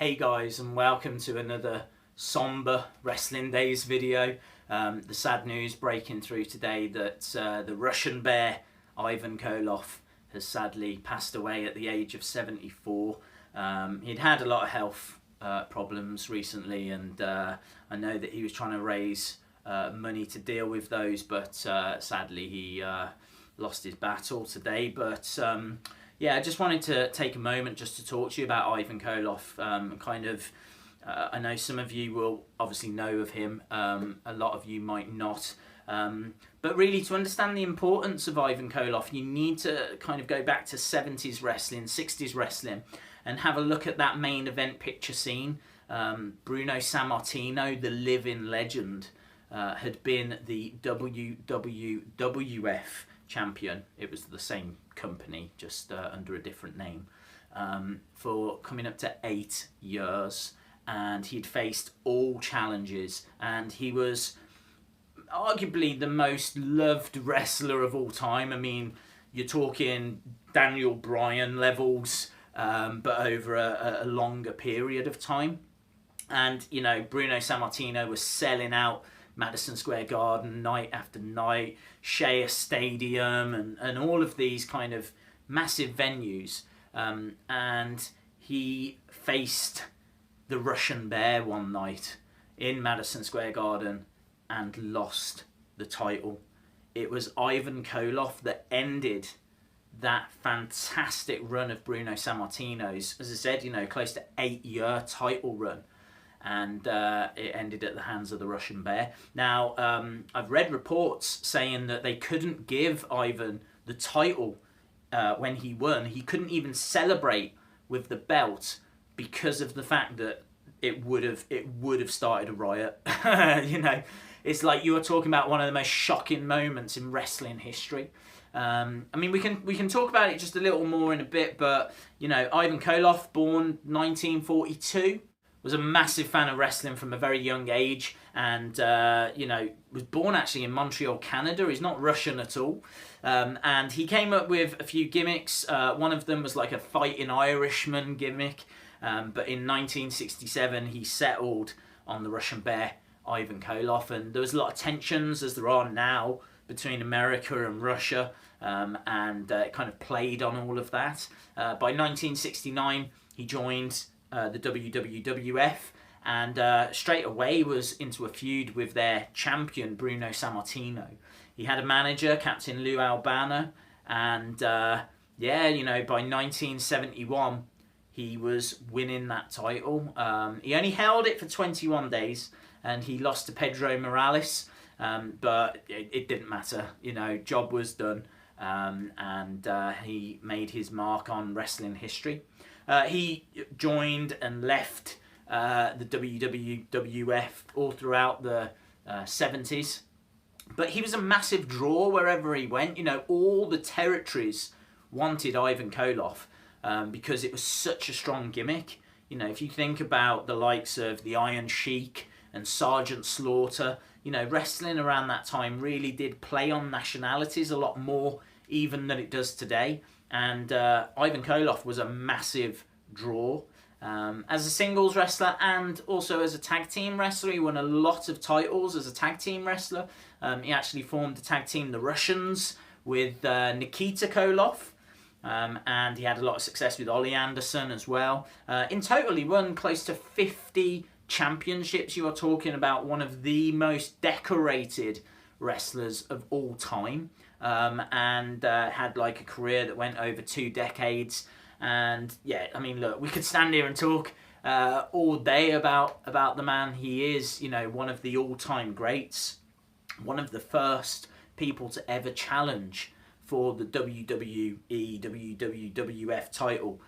Hey guys, and welcome to another somber Wrestling Days video. The sad news breaking through today that the Russian bear Ivan Koloff has sadly passed away at the age of 74. He'd had a lot of health problems recently, and I know that he was trying to raise money to deal with those, but sadly he lost his battle today. But yeah, I just wanted to take a moment just to talk to you about Ivan Koloff. I know some of you will obviously know of him, a lot of you might not. But really, to understand the importance of Ivan Koloff, you need to kind of go back to 70s wrestling, 60s wrestling, and have a look at that main event picture scene. Bruno Sammartino, the living legend, had been the WWF champion. It was the same company, just under a different name, for coming up to 8 years, and he'd faced all challenges, and he was arguably the most loved wrestler of all time. I mean, you're talking Daniel Bryan levels, but over a longer period of time. And you know, Bruno Sammartino was selling out Madison Square Garden night after night, Shea Stadium, and all of these kind of massive venues. And he faced the Russian Bear one night in Madison Square Garden and lost the title. It was Ivan Koloff that ended that fantastic run of Bruno Sammartino's, as I said, you know, close to 8-year title run. And it ended at the hands of the Russian Bear. Now, I've read reports saying that they couldn't give Ivan the title when he won. He couldn't even celebrate with the belt because of the fact that it would have started a riot. You know, it's like you were talking about one of the most shocking moments in wrestling history. I mean, we can talk about it just a little more in a bit, but you know, Ivan Koloff, born 1942. Was a massive fan of wrestling from a very young age, and you know, was born actually in Montreal, Canada. He's not Russian at all, and he came up with a few gimmicks. One of them was like a fighting Irishman gimmick, but in 1967 he settled on the Russian Bear, Ivan Koloff, and there was a lot of tensions, as there are now, between America and Russia, and it kind of played on all of that. By 1969 he joined the WWF, and straight away was into a feud with their champion Bruno Sammartino. He had a manager, Captain Lou Albano, and yeah, you know, by 1971 he was winning that title. He only held it for 21 days, and he lost to Pedro Morales, but it didn't matter. You know, job was done, and he made his mark on wrestling history. He joined and left the WWF all throughout the 70s. But he was a massive draw wherever he went. You know, all the territories wanted Ivan Koloff because it was such a strong gimmick. You know, if you think about the likes of the Iron Sheik and Sergeant Slaughter, you know, wrestling around that time really did play on nationalities a lot more even than it does today. And Ivan Koloff was a massive draw. As a singles wrestler and also as a tag team wrestler, he won a lot of titles as a tag team wrestler. He actually formed the tag team The Russians with Nikita Koloff, and he had a lot of success with Ollie Anderson as well. In total, he won close to 50 championships. You are talking about one of the most decorated wrestlers of all time. And had like a career that went over 2 decades. And yeah, I mean, look, we could stand here and talk all day about the man. He is, you know, one of the all-time greats, one of the first people to ever challenge for the WWE, WWF title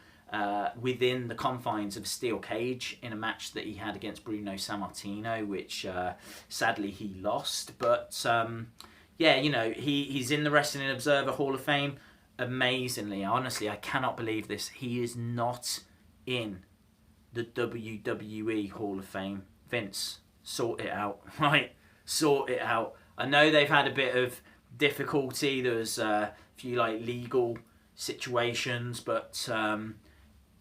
within the confines of a steel cage in a match that he had against Bruno Sammartino, which sadly he lost. But yeah, you know, he's in the Wrestling Observer Hall of Fame. Amazingly, honestly, I cannot believe this. He is not in the WWE Hall of Fame. Vince, sort it out, right? Sort it out. I know they've had a bit of difficulty. There was a few like legal situations, but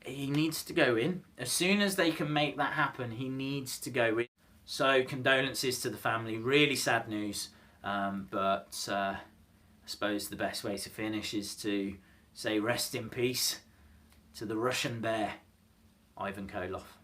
he needs to go in. As soon as they can make that happen, he needs to go in. So condolences to the family, really sad news, but I suppose the best way to finish is to say rest in peace to the Russian bear, Ivan Koloff.